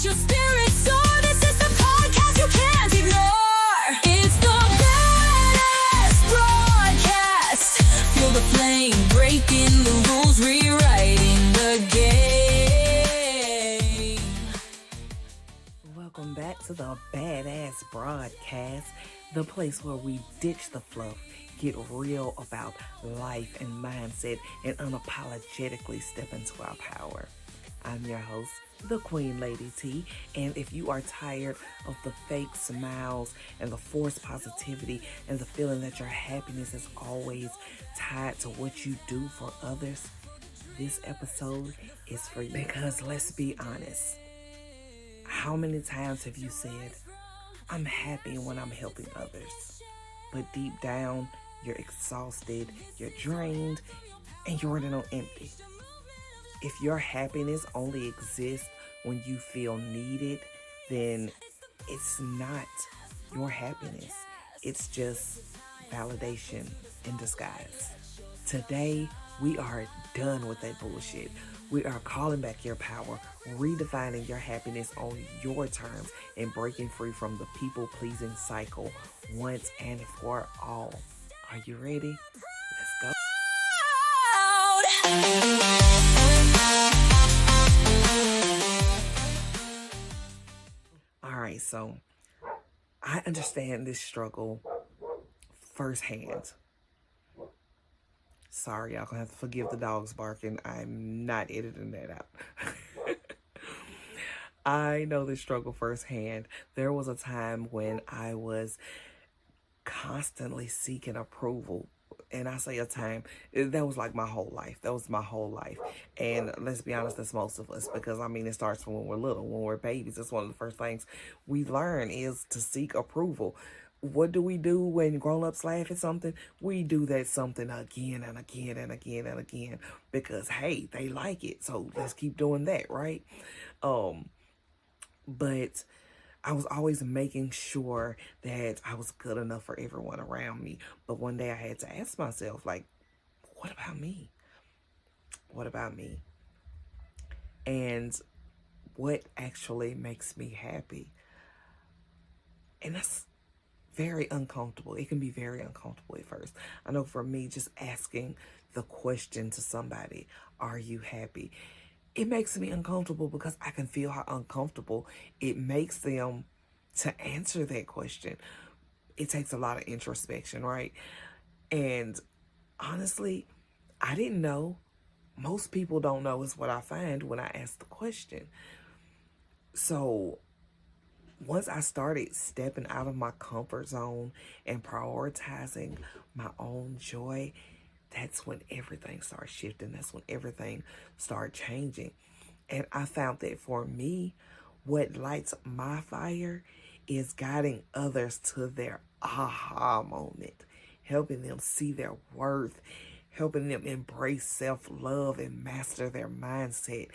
your spirit soar. This is the podcast you can't ignore. It's the badass broadcast. Feel the flame breaking the rules, rewriting the game. Welcome back to the Badass Broadcast, the place where we ditch the fluff, get real about life and mindset, and unapologetically step into our power. I'm your host, the Queen Lady T, and if you are tired of the fake smiles and the forced positivity and the feeling that your happiness is always tied to what you do for others, this episode is for you. Because let's be honest, how many times have you said, I'm happy when I'm helping others, but deep down, you're exhausted, you're drained, and you're running on empty? If your happiness only exists when you feel needed, then it's not your happiness. It's just validation in disguise. Today, we are done with that bullshit. We are calling back your power, redefining your happiness on your terms, and breaking free from the people-pleasing cycle once and for all. Are you ready? Let's go. All right, so I understand this struggle firsthand. Sorry, y'all gonna have to forgive the dogs barking. I'm not editing that out. I know this struggle firsthand. There was a time when I was constantly seeking approval. And I say a time, that was like my whole life. That was my whole life. And let's be honest, that's most of us. Because, I mean, it starts from when we're little. When we're babies, that's one of the first things we learn is to seek approval. What do we do when grown-ups laugh at something? We do that something again and again and again and again. Because, hey, they like it. So let's keep doing that, right? But I was always making sure that I was good enough for everyone around me. But one day I had to ask myself, like, what about me? What about me? And what actually makes me happy? And that's very uncomfortable. It can be very uncomfortable at first. I know for me, just asking the question to somebody, are you happy? It makes me uncomfortable because I can feel how uncomfortable it makes them to answer that question. It takes a lot of introspection, right? And honestly, I didn't know. Most people don't know is what I find when I ask the question. So once I started stepping out of my comfort zone and prioritizing my own joy, that's when everything started shifting. That's when everything started changing. And I found that for me, what lights my fire is guiding others to their aha moment, helping them see their worth, helping them embrace self-love and master their mindset.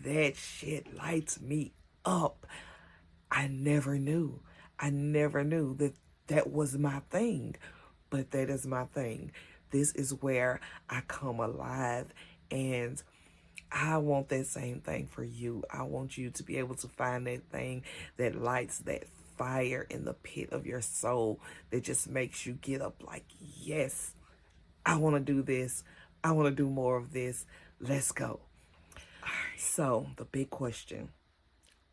That shit lights me up. I never knew that that was my thing, but that is my thing. This is where I come alive, and I want that same thing for you. I want you to be able to find that thing that lights that fire in the pit of your soul that just makes you get up like, yes, I want to do this. I want to do more of this. Let's go. All right, so the big question,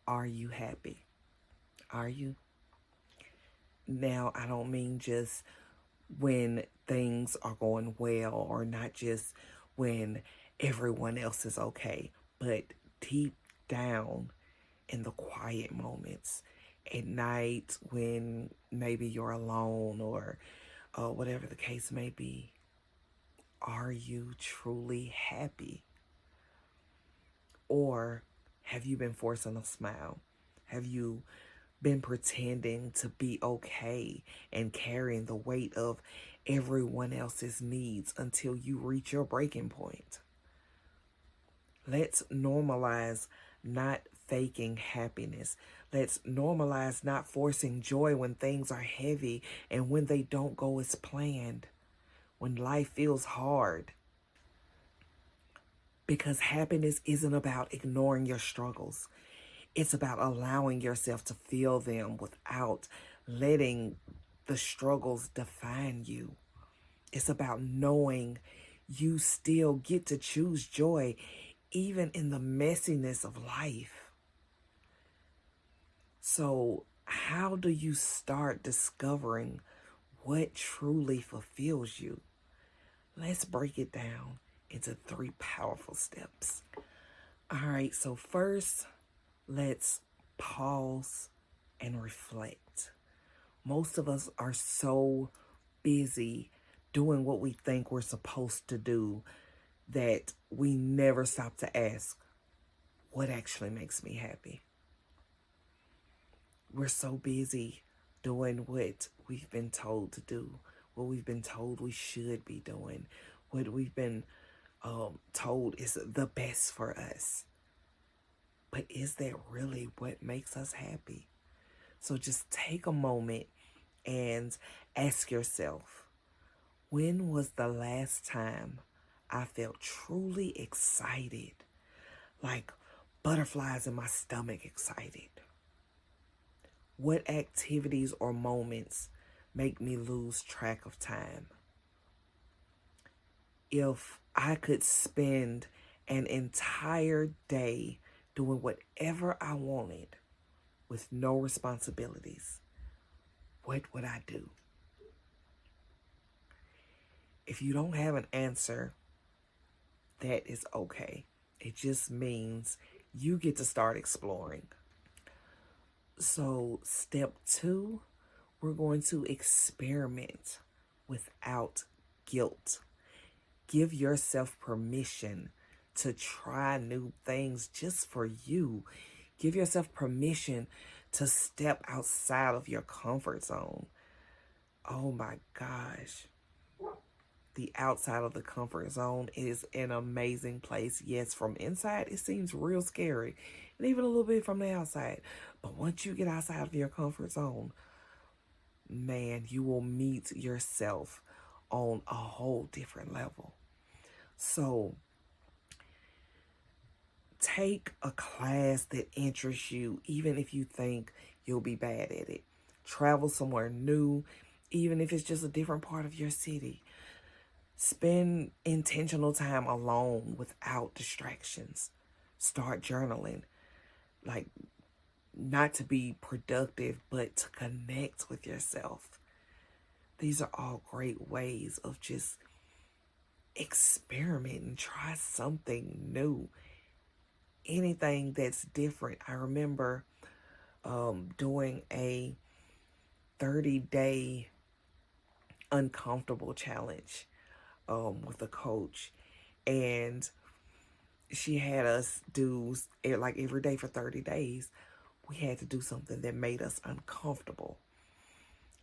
are you happy? Are you? Now, I don't mean just when things are going well or not just when everyone else is okay, but deep down in the quiet moments at night when maybe you're alone or whatever the case may be. Are you truly happy? Or have you been forcing a smile? Have you been pretending to be okay and carrying the weight of everyone else's needs until you reach your breaking point? Let's normalize not faking happiness. Let's normalize not forcing joy when things are heavy and when they don't go as planned, when life feels hard. Because happiness isn't about ignoring your struggles. It's about allowing yourself to feel them without letting the struggles define you. It's about knowing you still get to choose joy even in the messiness of life. So, how do you start discovering what truly fulfills you? Let's break it down into 3 powerful steps. All right, so first, let's pause and reflect. Most of us are so busy doing what we think we're supposed to do that we never stop to ask, what actually makes me happy? We're so busy doing what we've been told to do, what we've been told we should be doing, what we've been told is the best for us. But is that really what makes us happy? So just take a moment and ask yourself, when was the last time I felt truly excited? Like butterflies in my stomach excited. What activities or moments make me lose track of time? If I could spend an entire day doing whatever I wanted with no responsibilities, what would I do? If you don't have an answer, that is okay. It just means you get to start exploring. So, step 2, we're going to experiment without guilt. Give yourself permission to try new things just for you. Give yourself permission to step outside of your comfort zone. Oh my gosh. The outside of the comfort zone is an amazing place. Yes, from inside, it seems real scary, and even a little bit from the outside. But once you get outside of your comfort zone, man, you will meet yourself on a whole different level. So, take a class that interests you, even if you think you'll be bad at it. Travel somewhere new, even if it's just a different part of your city. Spend intentional time alone without distractions. Start journaling. Like, not to be productive, but to connect with yourself. These are all great ways of just experiment, try something new, anything that's different. I remember doing a 30-day uncomfortable challenge with a coach, and she had us do like every day for 30 days. We had to do something that made us uncomfortable,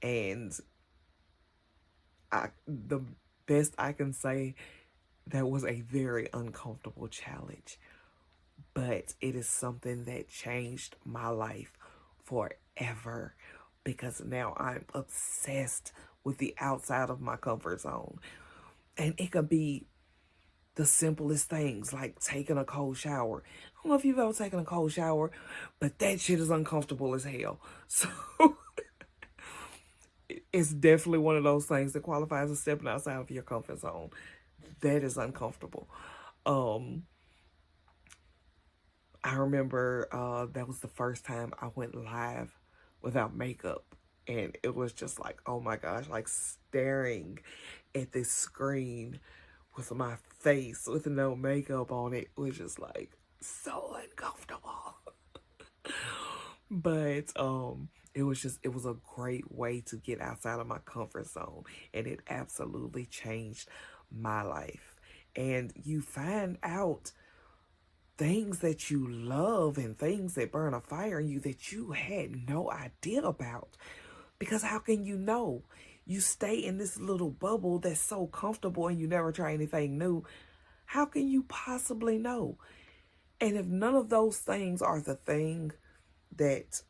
and the best I can say, that was a very uncomfortable challenge, but it is something that changed my life forever, because now I'm obsessed with the outside of my comfort zone. And it could be the simplest things, like taking a cold shower. I don't know if you've ever taken a cold shower, but that shit is uncomfortable as hell. So it's definitely one of those things that qualifies as stepping outside of your comfort zone. That is uncomfortable. I remember that was the first time I went live without makeup. And it was just like, oh my gosh, like staring at this screen with my face with no makeup on it was just like so uncomfortable. But it was a great way to get outside of my comfort zone, and it absolutely changed my life. And you find out things that you love and things that burn a fire in you that you had no idea about. Because how can you know? You stay in this little bubble that's so comfortable and you never try anything new. How can you possibly know? And if none of those things are the thing that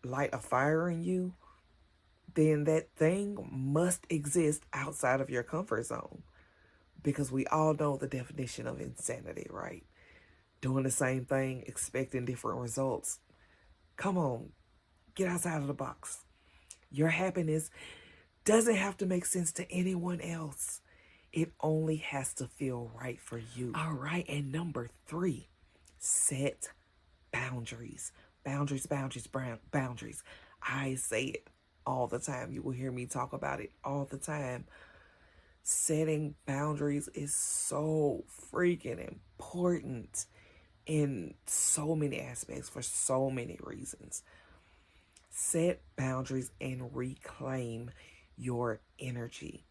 light a fire in you, then that thing must exist outside of your comfort zone. Because we all know the definition of insanity, right? doing the same thing, expecting different results. Come on, get outside of the box. Your happiness doesn't have to make sense to anyone else. It only has to feel right for you. All right, and number 3, set boundaries. Boundaries, boundaries, boundaries. I say it all the time. You will hear me talk about it all the time. Setting boundaries is so freaking important in so many aspects for so many reasons. Set boundaries and reclaim your energy.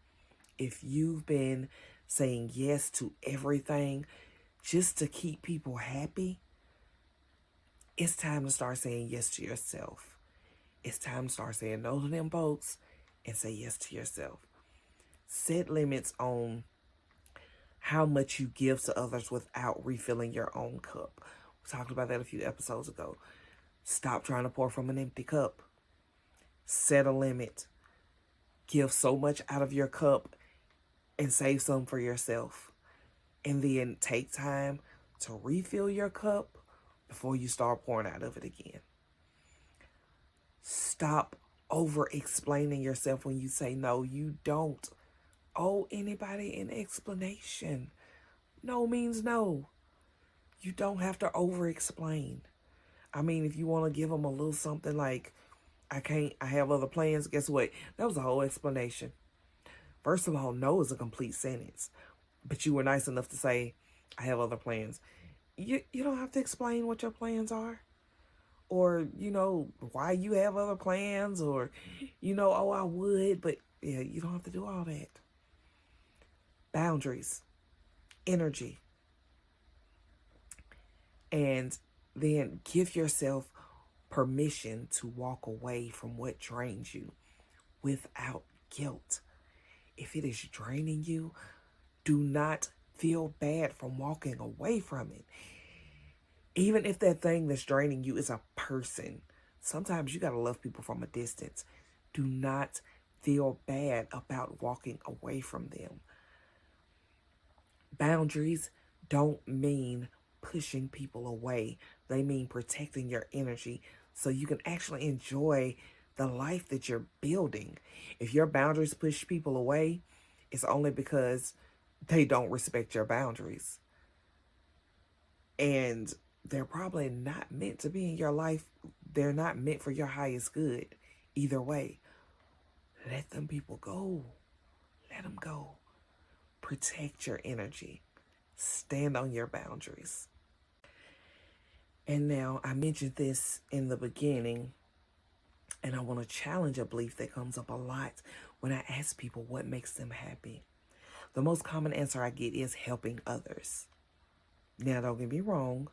If you've been saying yes to everything just to keep people happy, it's time to start saying yes to yourself. It's time to start saying no to them folks and say yes to yourself. Set limits on how much you give to others without refilling your own cup. We talked about that a few episodes ago. Stop trying to pour from an empty cup. Set a limit. Give so much out of your cup and save some for yourself. And then take time to refill your cup before you start pouring out of it again. Stop over explaining yourself when you say no. You don't owe anybody an explanation. No means no. You don't have to over explain. I mean, if you want to give them a little something like, I have other plans, guess what? That was a whole explanation. First of all, no is a complete sentence. But you were nice enough to say, I have other plans. You don't have to explain what your plans are. Or, why you have other plans. Or, oh, I would. But, yeah, you don't have to do all that. Boundaries. Energy. And then give yourself permission to walk away from what drains you without guilt. If it is draining you, do not feel bad from walking away from it. Even if that thing that's draining you is a person, sometimes you got to love people from a distance. Do not feel bad about walking away from them. Boundaries don't mean pushing people away. They mean protecting your energy so you can actually enjoy the life that you're building. If your boundaries push people away, it's only because they don't respect your boundaries. And they're probably not meant to be in your life. They're not meant for your highest good. Either way, let them people go. Let them go. Protect your energy. Stand on your boundaries. And now, I mentioned this in the beginning, and I want to challenge a belief that comes up a lot when I ask people what makes them happy. The most common answer I get is helping others. Now, don't get me wrong.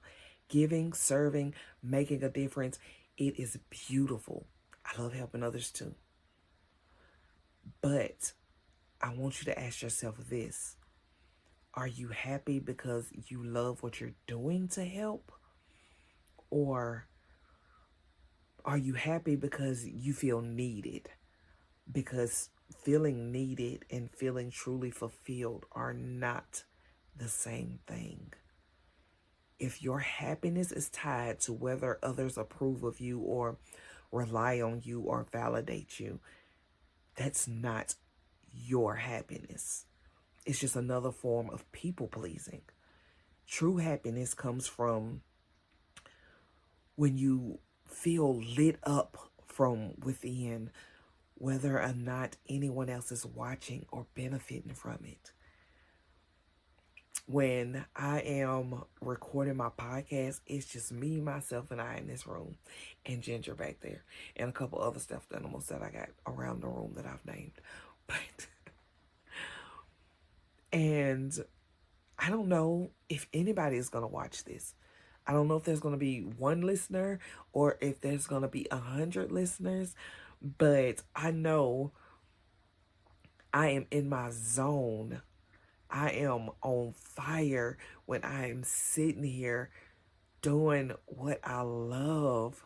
Giving, serving, making a difference, it is beautiful. I love helping others too. But I want you to ask yourself this. Are you happy because you love what you're doing to help? Or are you happy because you feel needed? Because feeling needed and feeling truly fulfilled are not the same thing. If your happiness is tied to whether others approve of you or rely on you or validate you, that's not your happiness. It's just another form of people pleasing. True happiness comes from when you feel lit up from within, whether or not anyone else is watching or benefiting from it. When I am recording my podcast, it's just me, myself, and I in this room, and Ginger back there, and a couple other stuffed animals that I got around the room that I've named. But and I don't know if anybody is going to watch this. I don't know if there's going to be one listener or if there's going to be 100 listeners, but I know I am in my zone. I am on fire when I am sitting here doing what I love.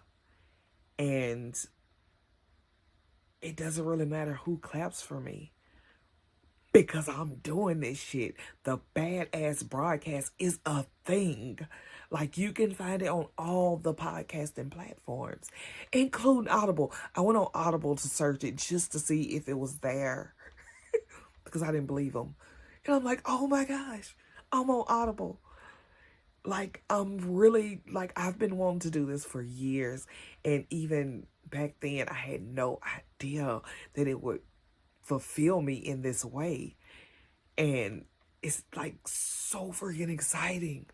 And it doesn't really matter who claps for me because I'm doing this shit. The badass broadcast is a thing. Like, you can find it on all the podcasting platforms, including Audible. I went on Audible to search it just to see if it was there because I didn't believe them. And I'm like, oh my gosh, I'm on Audible. Like, I'm really, like, I've been wanting to do this for years. And even back then, I had no idea that it would fulfill me in this way. And it's like so freaking exciting.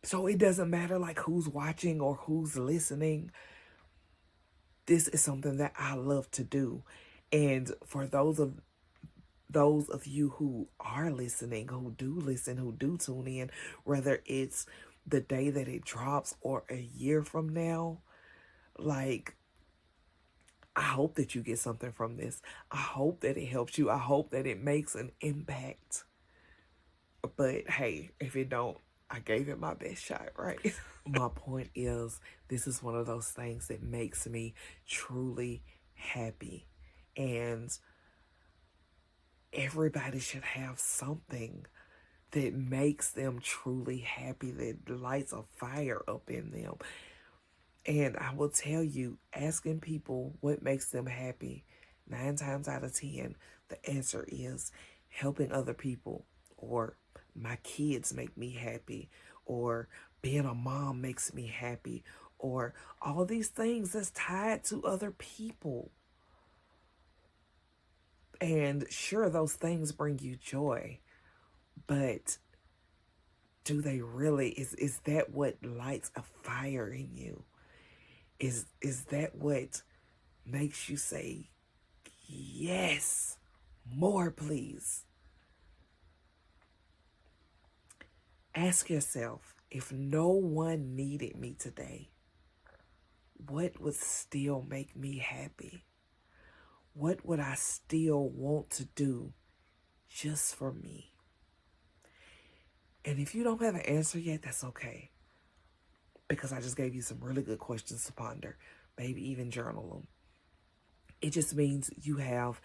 So it doesn't matter like who's watching or who's listening. This is something that I love to do. And for those of you who are listening, who do listen, who do tune in, whether it's the day that it drops or a year from now, like, I hope that you get something from this. I hope that it helps you. I hope that it makes an impact. But hey, if it don't, I gave it my best shot, right? My point is, this is one of those things that makes me truly happy. And everybody should have something that makes them truly happy, that lights a fire up in them. And I will tell you, asking people what makes them happy, 9 times out of 10, the answer is helping other people, or my kids make me happy, or being a mom makes me happy, or all these things that's tied to other people. And sure, those things bring you joy, but do they really? Is that what lights a fire in you? Is that what makes you say, yes, more please? Ask yourself, if no one needed me today, what would still make me happy? What would I still want to do just for me? And if you don't have an answer yet, that's okay. Because I just gave you some really good questions to ponder. Maybe even journal them. It just means you have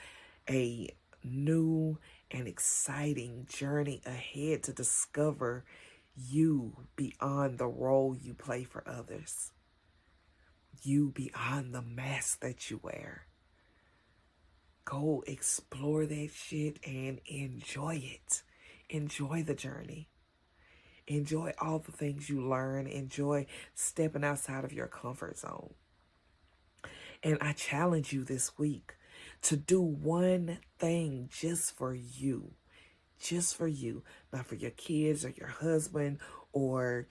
a new and exciting journey ahead to discover you beyond the role you play for others. You beyond the mask that you wear. Go explore that shit and enjoy it. Enjoy the journey. Enjoy all the things you learn. Enjoy stepping outside of your comfort zone. And I challenge you this week to do one thing just for you. Just for you. Not for your kids or your husband or,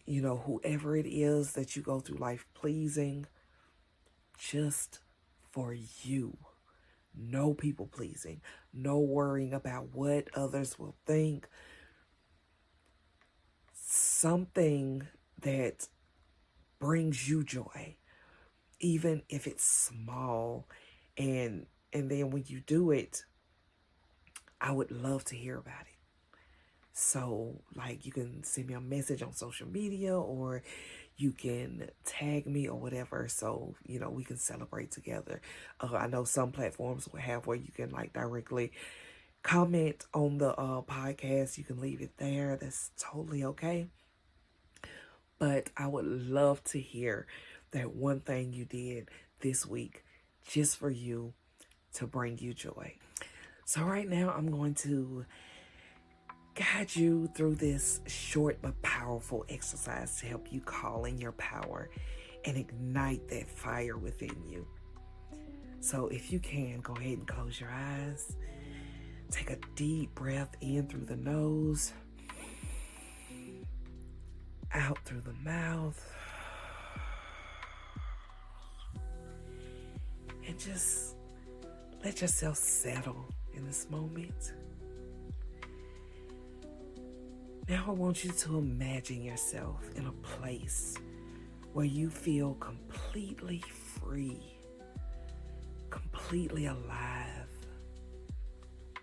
whoever it is that you go through life pleasing. Just for you. No people pleasing. No worrying about what others will think. Something that brings you joy, even if it's small. And then when you do it, I would love to hear about it. So, like, you can send me a message on social media, or you can tag me or whatever, so we can celebrate together. I know some platforms will have where you can like directly comment on the podcast. You can leave it there. That's totally okay. But I would love to hear that one thing you did this week just for you, to bring you joy. So right now I'm going to guide you through this short but powerful exercise to help you call in your power and ignite that fire within you. So if you can, go ahead and close your eyes. Take a deep breath in through the nose, out through the mouth, and just let yourself settle in this moment. Now I want you to imagine yourself in a place where you feel completely free, completely alive.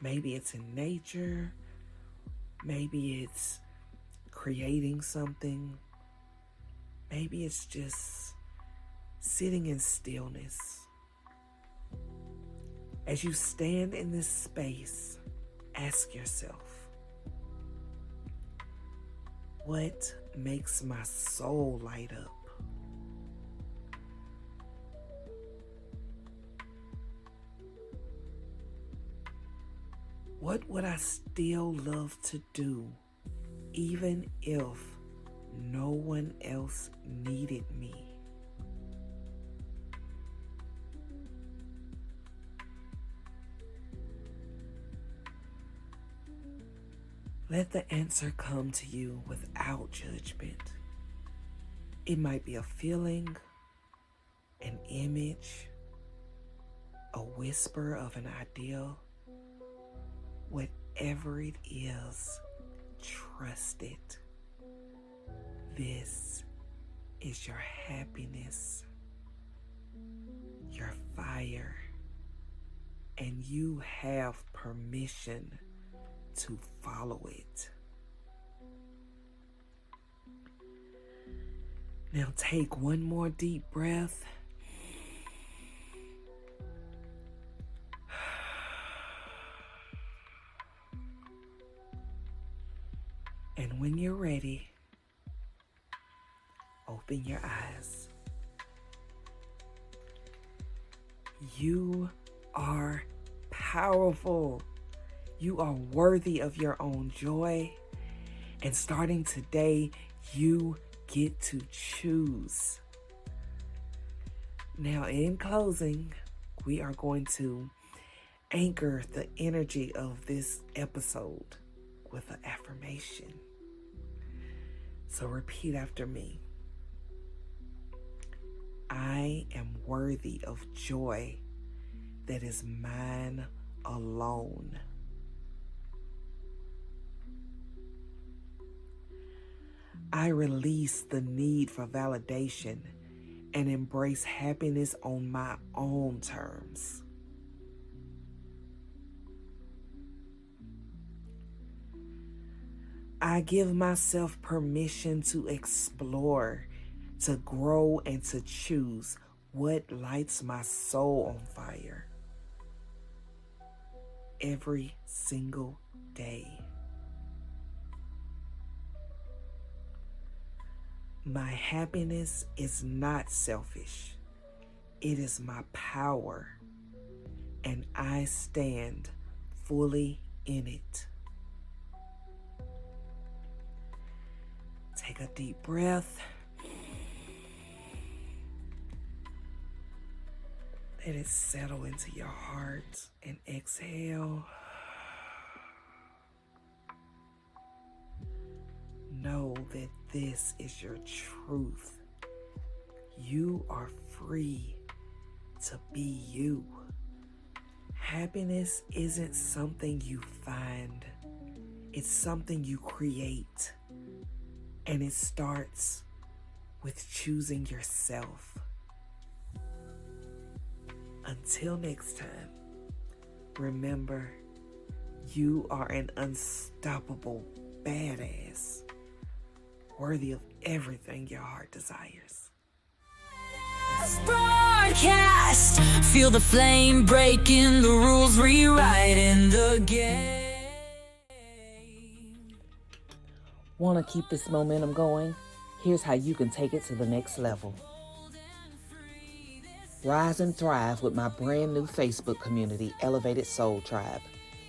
Maybe it's in nature, maybe it's creating something, maybe it's just sitting in stillness. As you stand in this space, ask yourself, what makes my soul light up? What would I still love to do, even if no one else needed me? Let the answer come to you without judgment. It might be a feeling, an image, a whisper of an idea. Whatever it is, trust it. This is your happiness, your fire, and you have permission to follow it. Now take one more deep breath. And when you're ready, open your eyes. You are powerful. You are worthy of your own joy. And starting today, you get to choose. Now, in closing, we are going to anchor the energy of this episode with an affirmation. So repeat after me. I am worthy of joy that is mine alone. I release the need for validation and embrace happiness on my own terms. I give myself permission to explore, to grow, and to choose what lights my soul on fire every single day. My happiness is not selfish. It is my power, and I stand fully in it. Take a deep breath. Let it settle into your heart and exhale. Know that this is your truth. You are free to be you. Happiness isn't something you find. It's something you create. And it starts with choosing yourself. Until next time, remember, you are an unstoppable badass, worthy of everything your heart desires. Broadcast, feel the flame breaking the rules, rewriting the game. Want to keep this momentum going? Here's how you can take it to the next level. Rise and thrive with my brand new Facebook community, Elevated Soul Tribe.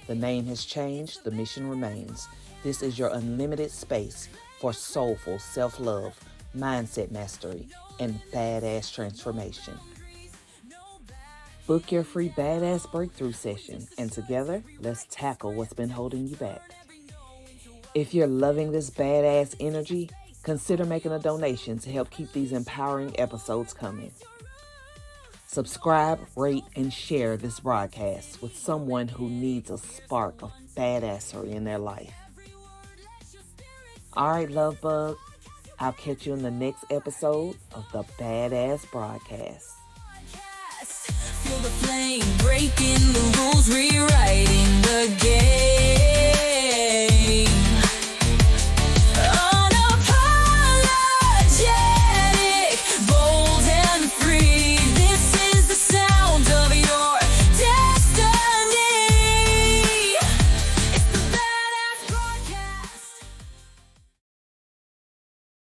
The name has changed, the mission remains. This is your unlimited space for soulful self-love, mindset mastery, and badass transformation. Book your free badass breakthrough session, and together, let's tackle what's been holding you back. If you're loving this badass energy, consider making a donation to help keep these empowering episodes coming. Subscribe, rate, and share this broadcast with someone who needs a spark of badassery in their life. All right, love bug. I'll catch you in the next episode of the Badass Broadcast. Feel the flame breaking the rules, rewriting the game.